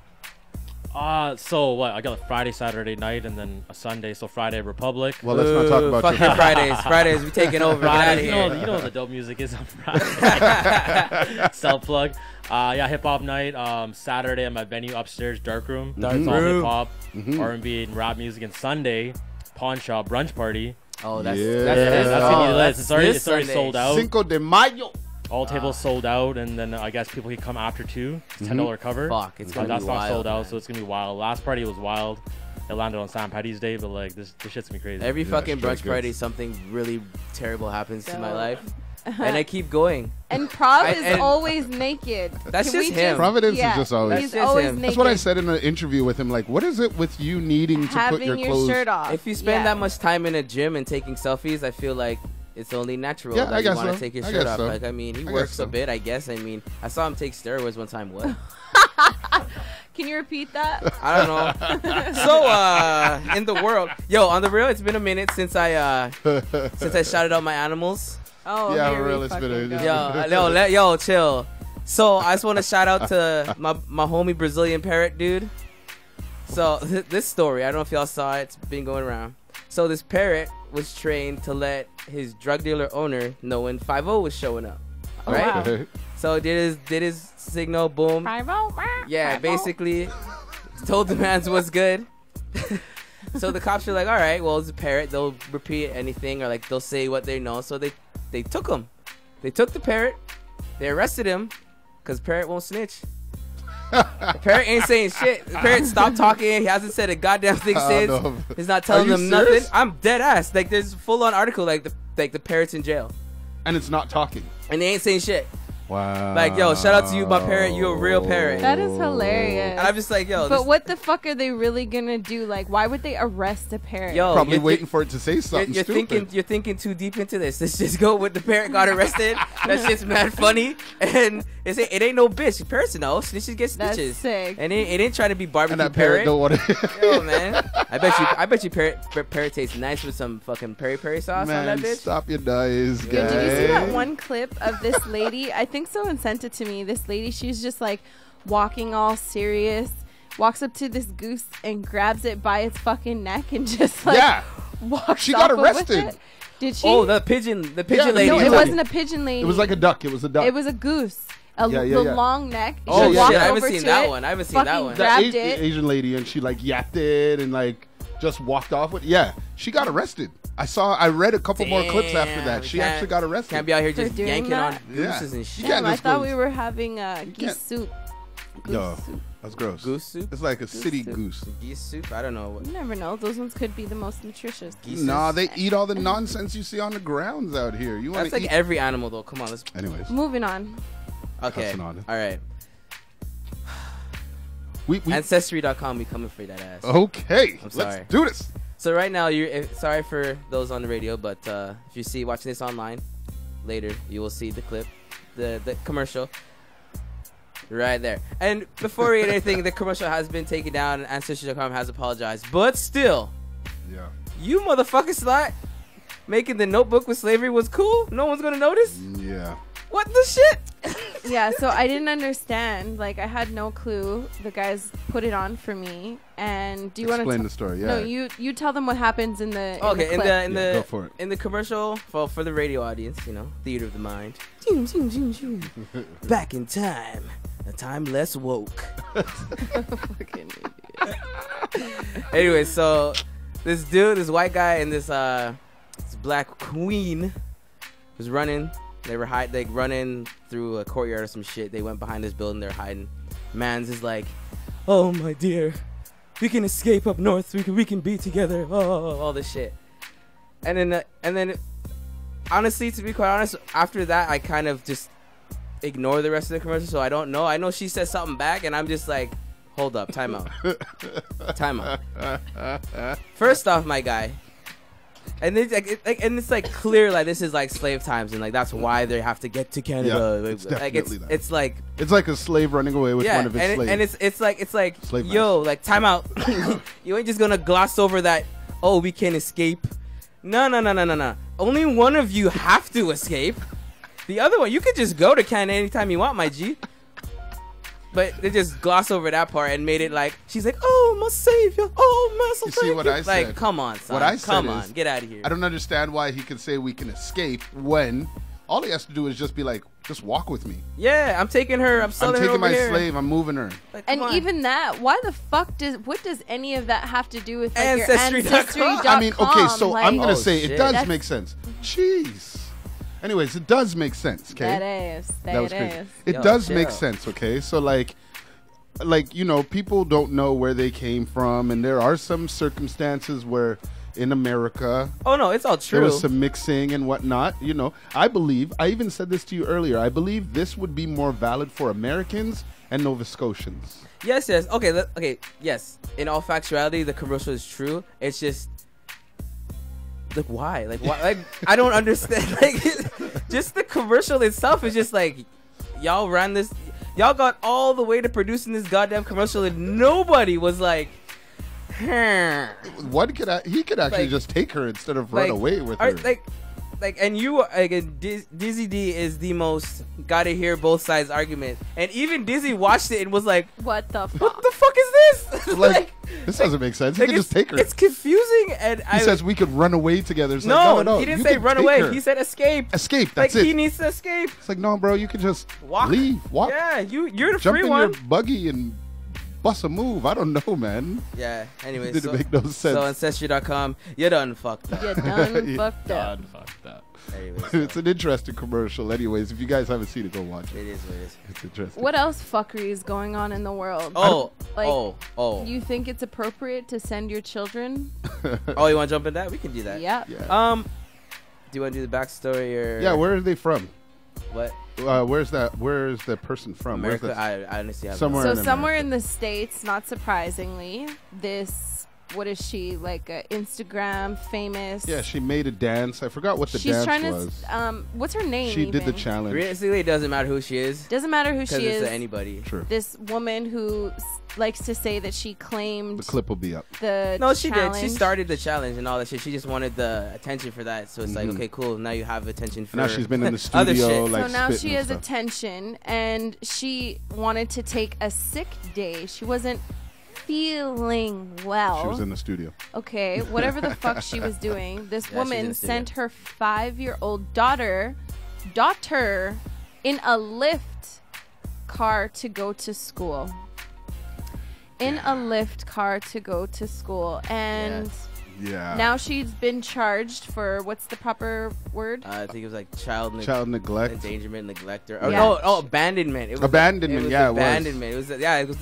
So what? I got a Friday, Saturday night, and then a Sunday. So Friday, Republic. Well, let's not talk about fucking your Fridays. Fridays, we taking over. Get out of Friday, here. you know what the dope music is on Friday. Self plug. Yeah, hip hop night. Saturday at my venue upstairs, Dark Room. Dark It's all Room. hip hop, R&B, and rap music. And Sunday, Pawn Shop brunch party. Oh, that's Yeah. that's, Yeah, this- that's oh, gonna be lit. that's It's already this already Sunday. sold out. Cinco de Mayo. All tables sold out, and then I guess people can come after two. It's $10 cover. Fuck, it's gonna That's be not wild, sold out, man. so it's gonna be wild. Last party was wild. It landed on St. Patty's Day, but like this shit's gonna be crazy. Every Yeah, fucking straight brunch goods. party, something really terrible happens to my So- life, and I keep going. And Prov is and- always naked. That's Can just we him. Providence yeah, is just always. He's That's just always him. naked. That's what I said in an interview with him. Like, what is it with you needing to Having put your your clothes? shirt off. If you spend Yeah. that much time in a gym and taking selfies, I feel like it's only natural Yeah, that I you guess want to so. take your I shirt guess off. so. Like, I mean, he I guess works so. a bit, I guess. I mean, I saw him take steroids one time. What? Can you repeat that? I don't know. So, in the world, yo, on the real, it's been a minute since I shouted out my animals. Oh, Yeah, here we real, it's been fucking a- go. Yo, chill. So I just want to shout out to my homie Brazilian parrot dude. So this story, I don't know if y'all saw it. It's been going around. So this parrot was trained to let his drug dealer owner know when 5-0 was showing up. Oh, Right? wow. So did his signal, boom. Yeah, basically told the man's what's good. So the cops are like, all right, well, it's a parrot. They'll repeat anything or like they'll say what they know. So they took him. They took the parrot. They arrested him because parrot won't snitch. The parrot ain't saying shit. The parrot stopped talking. He hasn't said a goddamn thing I since. know. He's not telling Are you them serious? nothing. I'm dead ass. Like there's a full on article like the parrot's in jail And it's not talking. and they ain't saying shit. Wow. Like, yo, shout out to you, my parrot. You a real parrot. That is hilarious. And I'm just like, yo. But what the fuck are they really gonna do? Like, why would they arrest a parrot? Yo, Probably you're waiting for it to say something You're stupid. thinking too deep into this. Let's just go with the parrot got arrested. That shit's mad funny. And it ain't no bitch. Parrots know. Snitches get That's stitches. sick. And it ain't trying to be barbecue And that parrot don't want to. Yo, man. I bet you parrot tastes nice with some fucking peri sauce on that Man, bitch. stop your dice, guys. Yo, did you see that one clip of this lady? I think someone sent it to me. This lady, she's just like walking all serious, walks up to this goose and grabs it by its fucking neck and just like walks She got off with arrested. it. Did she? Oh, the pigeon lady. no, it lady. wasn't a pigeon lady. It was like a duck. It was a duck. It was a goose. The long neck. Oh, She walked shit. I haven't over seen to that it, one. I haven't seen that fucking one. grabbed the it. Asian lady, and she like yapped it and like just walked off with. Yeah, she got arrested. I read a couple more clips after that. She actually got arrested. Can't be out here For just doing yanking that? on gooses Yeah. and shit. You can't Damn, I just thought go- we were having geese can't- soup. Goose No, soup. that's gross. Goose soup? It's like a city soup. goose. Geese soup? I don't know. You never know. Those ones could be the most nutritious. Geese Nah, soup? they eat all the nonsense you see on the grounds out here. You want That's to like eat? every animal, though. Come on, let's. Anyways, Moving on. Okay. Cussing on it. All right. we Ancestry.com, we coming for that ass. okay. I'm sorry. Let's do this. So right now, sorry for those on the radio, but if you see watching this online later, you will see the clip, the commercial, right there. And before we get anything, the commercial has been taken down, and Ancestry.com has apologized. But still, Yeah. you motherfucker slut, making the notebook with slavery was cool. No one's gonna notice. Yeah. What the shit? Yeah, so I didn't understand. Like, I had no clue. The guys put it on for me. And do you want to Explain the story. Yeah. No, you tell them what happens in the Okay, in the clip. Go for it. in the commercial for the radio audience, you know, theater of the mind. Back in time, a time less woke. Fucking idiot. Anyway, so this white guy, and this black queen was running. They were running through a courtyard or some shit. They went behind this building. They're hiding. Mans is like, "Oh my dear, we can escape up north. We can be together." Oh, all this shit. And then, honestly, to be quite honest, after that, I kind of just ignore the rest of the commercial. So I don't know. I know she said something back, and I'm just like, hold up, time out. Time out. First off, my guy. And it's like clear, like this is like slave times, and like that's why they have to get to Canada. Yeah, it's definitely that. It's like It's like a slave running away with one of his slaves. and it's like Slave yo, like time out. You ain't just gonna gloss over that. Oh, we can escape. No. Only one of you have to escape. The other one, you could just go to Canada anytime you want, my G. But they just glossed over that part and made it like she's like, "Oh, my savior, oh, merciful." You see what I said? Like, come on, son. What I said come is, on, get out of here. I don't understand why he can say we can escape when all he has to do is just be like, just walk with me. Yeah, I'm taking her. I'm I'm selling her taking over my here. slave. I'm moving her. Like, And come on. even that, why the fuck what does any of that have to do with like Ancestry.com? your ancestry.com? I mean, okay, so like, I'm gonna Oh, say shit. it does That's- make sense. Jeez. Anyways, it does make sense. Okay. that is. That was crazy. is. It Yo, does chill. make sense, okay? So like you know, people don't know where they came from, and there are some circumstances where in America Oh no, it's all there true. was some mixing and whatnot. You know, I even said this to you earlier, I believe this would be more valid for Americans and Nova Scotians. Yes. Okay. Yes. In all factuality, the commercial is true. It's just like why? Like why? Like I don't understand. Like just the commercial itself is just like y'all ran this. Y'all got all the way to producing this goddamn commercial, and nobody was like, He could actually Like- just take her instead of run away with her. And you Dizzy D is the most gotta hear both sides argument, and even Dizzy watched it and was like, What the fuck? "What the fuck is this?" like, this doesn't make sense. He like, could just take her. It's confusing, and He says we could run away together. It's like, no, no, he didn't you say can run take away. her. He said escape. Escape. Like That's it. he needs to escape. It's like, no, bro, you can just Walk. leave. Walk. Yeah, you're the Jump free in one. your buggy and bust a move. I don't know, man. Yeah. Anyway, Didn't make no sense. So Ancestry.com, you done fucked up. You done fucked up. God, fuck that. Anyway, It's an interesting commercial. Anyways, if you guys haven't seen it, go watch it it. is what it is. It's interesting. What else fuckery is going on in the world? Oh, Like, oh. You think it's appropriate to send your children? Oh, you want to jump in that? We can do that. Yeah. Yeah. Do you want to do the backstory or? Yeah, where are they from? What? Where's the person from? America. I honestly have Somewhere So in somewhere America. in the States, not surprisingly, this, what is she, like Instagram famous? Yeah, she made a dance. I forgot what the She's dance trying was. to, what's her name? She did the even? challenge. Realistically, it doesn't matter who she is. Doesn't matter who Because she it's is. anybody. True. This woman who likes to say that she claimed The clip will be up. the No, she challenge. did. She started the challenge and all that shit. She just wanted the attention for that. So it's like, Mhm. okay, cool. Now you have attention for Now she's been in the other studio, shit. like So now spitting she and has stuff. attention, and she wanted to take a sick day. She wasn't feeling well. She was in the studio. Okay, whatever the fuck she was doing, this Yeah, she was in woman the studio. sent her 5-year-old daughter in a Lyft car to go to school. In a Lyft car to go to school. And Yeah. now she's been charged for, what's the proper word? I think it was like child neglect. endangerment, neglect, or Yeah. abandonment. It was Abandonment, It yeah, was it was. abandonment. It was the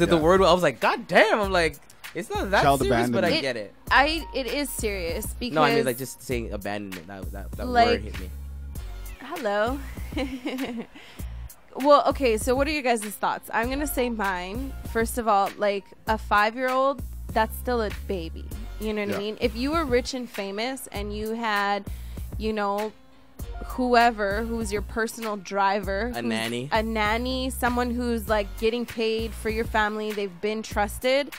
Yeah. word. I was like, God damn! I'm like, it's not that Child serious, but I abandonment. get it. It is serious because No, I mean like just saying abandonment. That Like- word hit me. hello. Well, okay, so what are your guys' thoughts? I'm going to say mine. First of all, like a 5-year-old, that's still a baby. You know what Yeah. I mean? If you were rich and famous and you had, you know, whoever who's your personal driver, A nanny, someone who's like getting paid for your family, they've been trusted,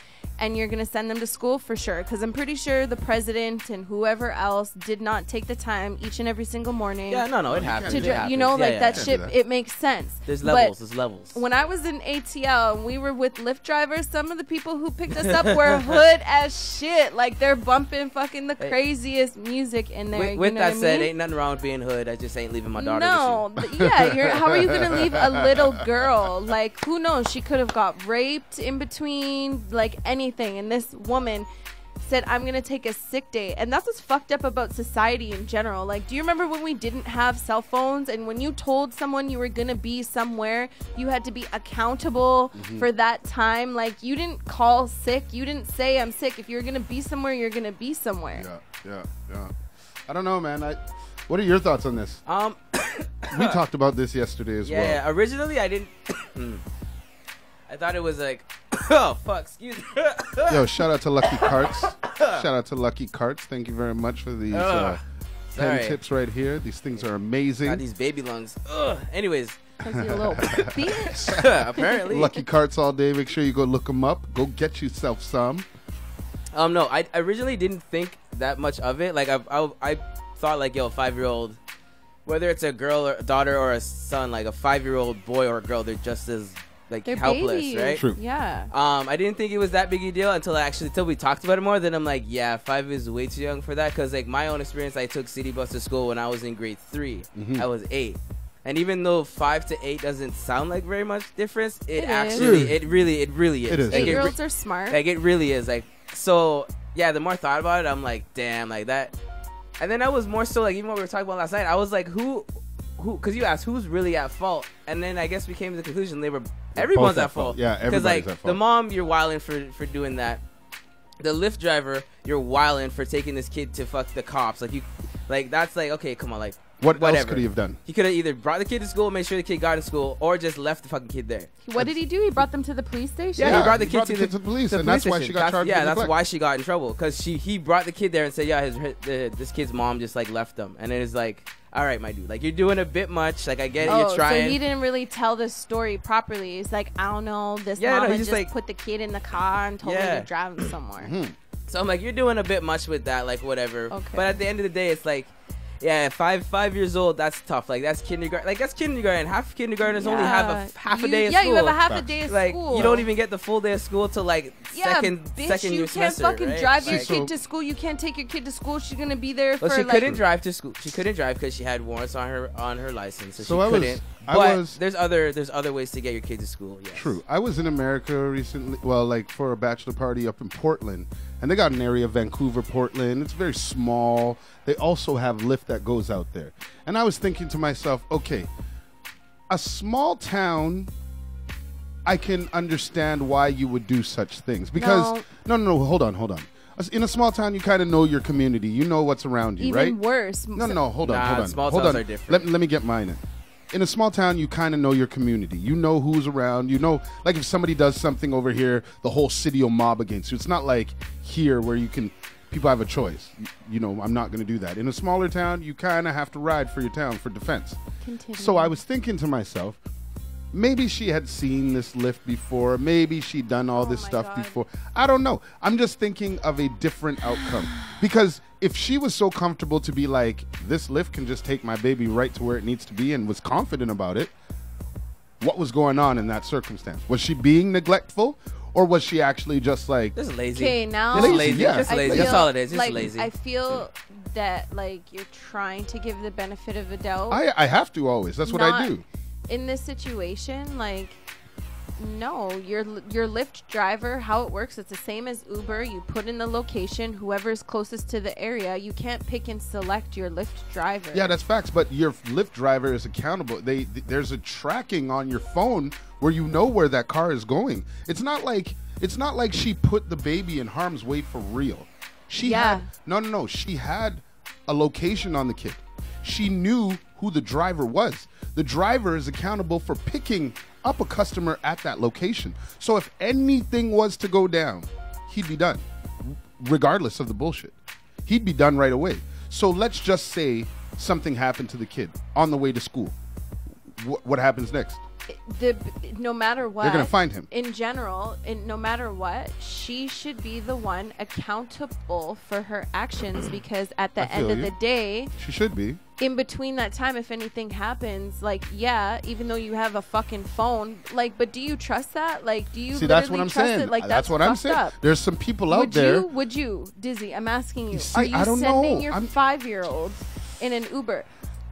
and you're going to send them to school for sure. Because I'm pretty sure the president and whoever else did not take the time each and every single morning Yeah, no, it happens. to It you happens. know, Yeah, like yeah, that yeah. shit, that. it makes sense. There's But levels. There's levels. when I was in ATL and we were with Lyft drivers, some of the people who picked us up were hood as shit. Like they're bumping fucking the Hey. craziest music in there. With you know that what I said, mean? ain't nothing wrong with being hood. I just ain't leaving my daughter No, yeah. How are you gonna leave a little girl? Like, who knows? She could have got raped in between, like anything. And this woman said, "I'm gonna take a sick day," and that's what's fucked up about society in general. Like, do you remember when we didn't have cell phones, and when you told someone you were gonna be somewhere, you had to be accountable for that time? Like, you didn't call sick. You didn't say, "I'm sick." If you're gonna be somewhere, you're gonna be somewhere. Yeah. I don't know, man. What are your thoughts on this? We talked about this yesterday as well. Yeah, originally I didn't. I thought it was like, oh fuck, excuse me. Yo, shout out to Lucky Carts. Shout out to Lucky Carts. Thank you very much for these 10 sorry. tips right here. These things are amazing. Got these baby lungs. Anyways, 'Cause you're a little bitch. apparently. Lucky Carts all day. Make sure you go look them up. Go get yourself some. No, I originally didn't think that much of it. Like I thought like, yo, a 5-year-old, whether it's a girl or a daughter or a son, like a 5-year-old boy or a girl, they're just as like They're helpless, babies. right? True. Yeah. I didn't think it was that big a deal until we talked about it more. Then I'm like, yeah, 5 is way too young for that. Cause like my own experience, I took city bus to school when I was in grade 3. I was 8. And even though 5 to 8 doesn't sound like very much difference, it actually, is. it really is. It is. Like, 8-year-olds are smart. like it really is. Like, so yeah, the more I thought about it, I'm like, damn, like that. And then I was more so like, even what we were talking about last night, I was like, who, because you asked who's really at fault, and then I guess we came to the conclusion everyone's Both at fault. Yeah, Because everybody's like at fault. the mom, you're wilding for doing that. The Lyft driver, you're wilding for taking this kid to fuck the cops. Like you, like that's like, okay, come on, like what else whatever. could he have done? He could have either brought the kid to school, made sure the kid got in school, or just left the fucking kid there. What did he do? He brought them to the police station? Yeah, he brought the he kid to the police, the and that's police why she station. got charged. Yeah, with that's neglect. why she got in trouble, because he brought the kid there and said, yeah, this kid's mom just like left him, and it is like, all right, my dude, like you're doing a bit much. Like I get it, you're trying. So he didn't really tell the story properly. He's like, I don't know, this Yeah, no, mama he's just just like- put the kid in the car and told me Yeah. to drive him somewhere. So I'm like, you're doing a bit much with that, like whatever. Okay. But at the end of the day, it's like, yeah, 5 years old, that's tough. Like that's kindergarten. Like that's kindergarten. Half kindergartners only have half a day of Yeah, school. you have a half a Facts. day of Like school. you don't even get the full day of school till like second bitch, you year can't semester. fucking right? drive your Like, kid to school. You can't take your kid to school. She's gonna be there well, for she like. couldn't drive to school. She couldn't drive because she had warrants on her license, so So she I was- couldn't. I But was- there's other ways to get your kid to school. Yes. True. I was in America recently, well, like for a bachelor party up in Portland, and they got an area, Vancouver, Portland. It's very small. They also have Lyft that goes out there. And I was thinking to myself, okay, a small town, I can understand why you would do such things. Because, no, hold on. In a small town, you kind of know your community. You know what's around you, Even right? worse. No, hold Nah, on. small Hold towns on. are different. Let me get mine in. in a small town, you kind of know your community. You know who's around. You know, like if somebody does something over here, the whole city will mob against you. It's not like here where people have a choice. You know, I'm not going to do that. In a smaller town, you kind of have to ride for your town for defense. Continue. So I was thinking to myself, maybe she had seen this Lyft before. Maybe she'd done all this stuff before. I don't know. I'm just thinking of a different outcome. Because if she was so comfortable to be like, this Lyft can just take my baby right to where it needs to be and was confident about it, what was going on in that circumstance? Was she being neglectful? Or was she actually just like... Just lazy. Okay, now... Just lazy. Yeah. Just lazy. feel That's all it is. Just like, lazy. I feel that, like, you're trying to give the benefit of the doubt. I have to always. That's what I do. In this situation, like, no, your Lyft driver, how it works, it's the same as Uber. You put in the location, whoever's closest to the area. You can't pick and select your Lyft driver. Yeah, that's facts. But your Lyft driver is accountable. There's a tracking on your phone where you know where that car is going. It's not like she put the baby in harm's way for real. She had a location on the kid. She knew who the driver was. The driver is accountable for picking up a customer at that location. So if anything was to go down, he'd be done, regardless of the bullshit. He'd be done right away. So let's just say something happened to the kid on the way to school. What happens next? No matter what, they're gonna find him. In general, no matter what, she should be the one accountable for her actions because at the end of the day, she should be. In between that time, if anything happens, like, yeah, even though you have a fucking phone, like, but do you trust that? Like, do you see? That's what I'm trust saying. it? Like, that's what I'm saying. Up. There's some people out there. Would you, Dizzy? I'm asking you. See, are you I don't sending know. your 5-year-old in an Uber?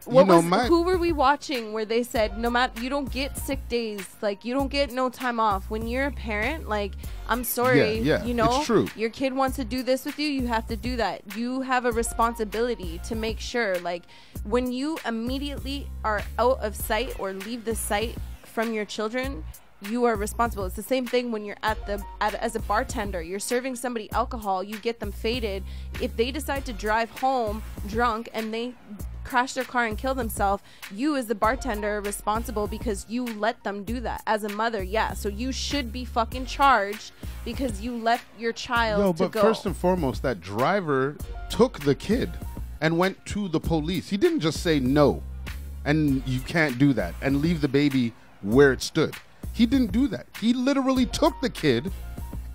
Who were we watching where they said no matter you don't get sick days, like you don't get no time off when you're a parent? Like, I'm sorry, yeah, you know, it's true. Your kid wants to do this with you have to do that. You have a responsibility to make sure, like, when you immediately are out of sight or leave the site from your children, you are responsible. It's the same thing when you're as a bartender. You're serving somebody alcohol, you get them faded. If they decide to drive home drunk and they crash their car and kill themselves, you as the bartender are responsible because you let them do that. As a mother, yeah, so you should be fucking charged because you let your child but go. First and foremost, that driver took the kid and went to the police. He didn't just say no and you can't do that and leave the baby where it stood. He didn't do that. He literally took the kid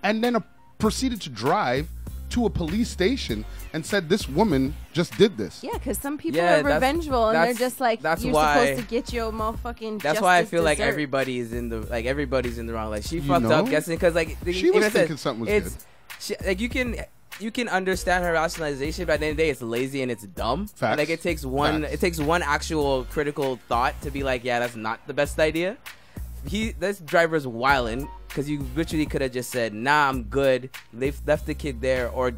and then proceeded to drive to a police station and said this woman just did this. Yeah, because some people are revengeful and they're just like, you're supposed to get your motherfucking That's why I feel like everybody's in the wrong. Like, she fucked up guessing because like she was thinking something was good. Like, you can understand her rationalization, but at the end of the day, it's lazy and it's dumb. Facts. Like, it takes one actual critical thought to be like, yeah, that's not the best idea. This driver's wildin' because you literally could have just said, nah, I'm good. They've left the kid there, or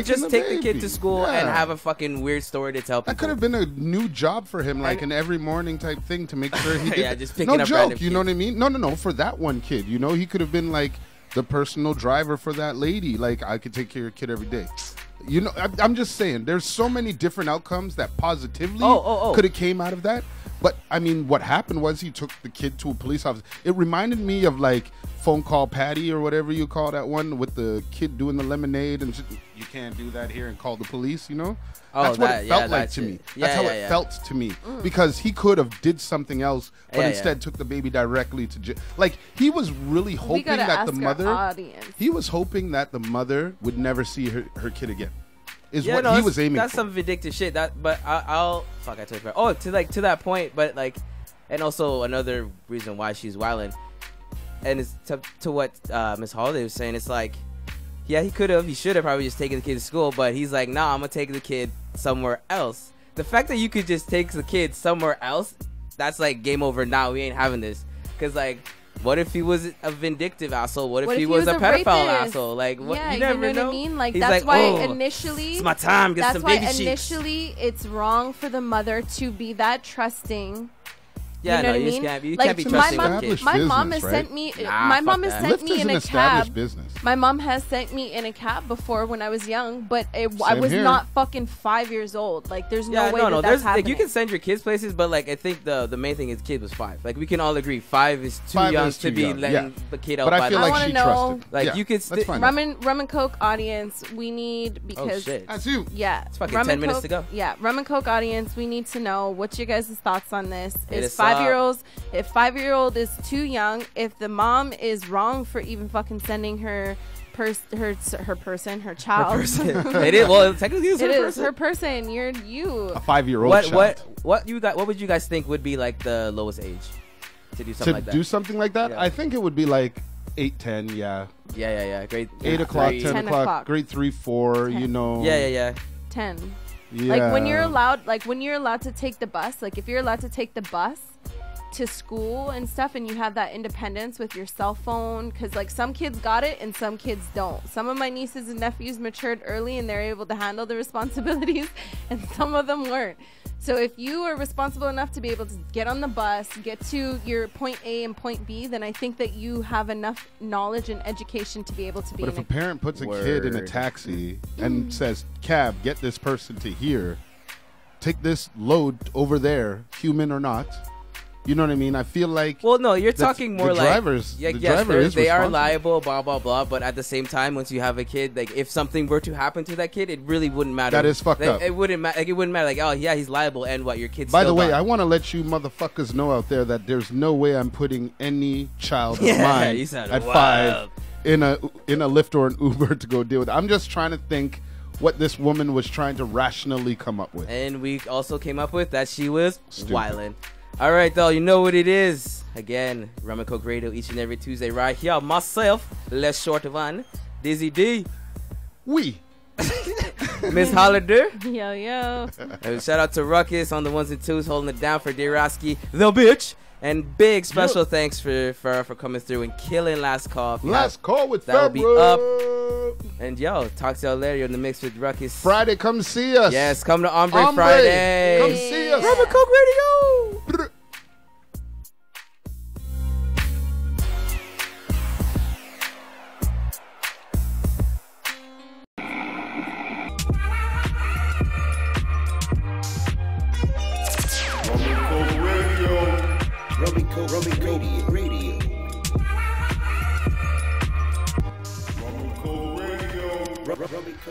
just take the kid to school and have a fucking weird story to tell people. That could have been a new job for him, like an every morning type thing to make sure he did. Yeah, just picking up random you know what I mean? No, for that one kid, you know, he could have been like the personal driver for that lady. Like, I could take care of your kid every day. You know, I'm just saying, there's so many different outcomes that positively could have came out of that. But, I mean, what happened was he took the kid to a police officer. It reminded me of, like, Phone Call Patty or whatever you call that one with the kid doing the lemonade and you can't do that here and call the police, you know? That's what it felt like to me. That's how it felt to me. Because he could have did something else, but instead took the baby directly to jail. Like, he was really hoping that the mother... He was hoping that the mother would never see her kid again. He was aiming that's for. some vindictive shit. But I told you. Oh, to that point. But like, and also another reason why she's wilding, and it's to what Miss Holiday was saying. It's like, yeah, he should have probably just taken the kid to school, but he's like, nah, I'm gonna take the kid somewhere else. The fact that you could just take the kid somewhere else, that's like game over. Now we ain't having this, because like, what if he was a vindictive asshole? What if he was a pedophile asshole? Like, what, yeah, you never know know. What I mean? Like, he's that's like, why initially it's my time. Get some baby sheep. Initially it's wrong for the mother to be that trusting. Yeah, you know no, what I you mean? can't- you like can't be my trusting mom, with kids. my mom Business, has right? sent me. Nah, my mom fuck has that. sent Lyft me is in an a established cab. business. My mom has sent me in a cab before when I was young, but I Same was here. not fucking 5 years old. Like, there's no Yeah, way no, that's there's happening. like you can send your kids places, but like I think the main thing is kid was 5. Like we can all agree 5 is too 5 young is to too be young, letting yeah. the kid out. But I by feel the- like wanna she know, trusted. like, Yeah, you could that's fine. rum and coke audience, we need Oh because shit! That's you. yeah, It's fucking rum 10 and minutes coke, to go. Yeah, rum and coke audience, we need to know what's your guys' thoughts on this. Hit Is us up. 5-year-olds? If 5-year-old is too young, if the mom is wrong for even fucking sending her child. Person. It is well technically it's It her is person. her person. You're you. A 5-year-old What child. what would you guys think would be like the lowest age to do something To like that? do something like that, Yeah. I think it would be like 8, 10, yeah. Yeah. Great. 8 o'clock, 3. 10 10 o'clock, o'clock. grade 3, 4, 10. you know. Yeah. 10. Yeah. Like when you're allowed to take the bus, like if you're allowed to take the bus to school and stuff and you have that independence with your cell phone, because like some kids got it and some kids don't. Some of my nieces and nephews matured early and they're able to handle the responsibilities and some of them weren't. So if you are responsible enough to be able to get on the bus, get to your point A and point B, then I think that you have enough knowledge and education to be able to be But if a parent puts a kid in a Word. taxi and says, "Cab, get this person to here, take this load over there, human or not," you know what I mean? I feel like Well, no, you're the- talking the more like drivers- Yeah, the yes, driver is they are responsible. liable, blah blah blah. But at the same time, once you have a kid, like if something were to happen to that kid, it really wouldn't matter. That is fucked Like, up. It wouldn't matter. Like it wouldn't matter. Like oh yeah, he's liable, and what your kid's. By the still way, gone. I want to let you motherfuckers know out there that there's no way I'm putting any child of Yeah, mine you sound at wild. 5 in a Lyft or an Uber to go deal with it. I'm just trying to think what this woman was trying to rationally come up with. And we also came up with that she was Stupid. wildin'. All right, though, you know what it is. Again, Rum and Coke Radio each and every Tuesday right here. Myself, less short of one, Dizzy D, We. Miss Holiday. Yo. And shout out to Ruckus on the ones and twos holding it down for DRWKSKEE, the bitch. And big special thanks for Fara for coming through and killing Last Call. If you Last call with that will be February. And yo, talk to y'all later. You're in the mix with Ruckus. Friday, come see us. Yes, come to Ombre Ombre, Friday. come see us. Rum and Coke Radio.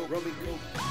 Rummy Coke.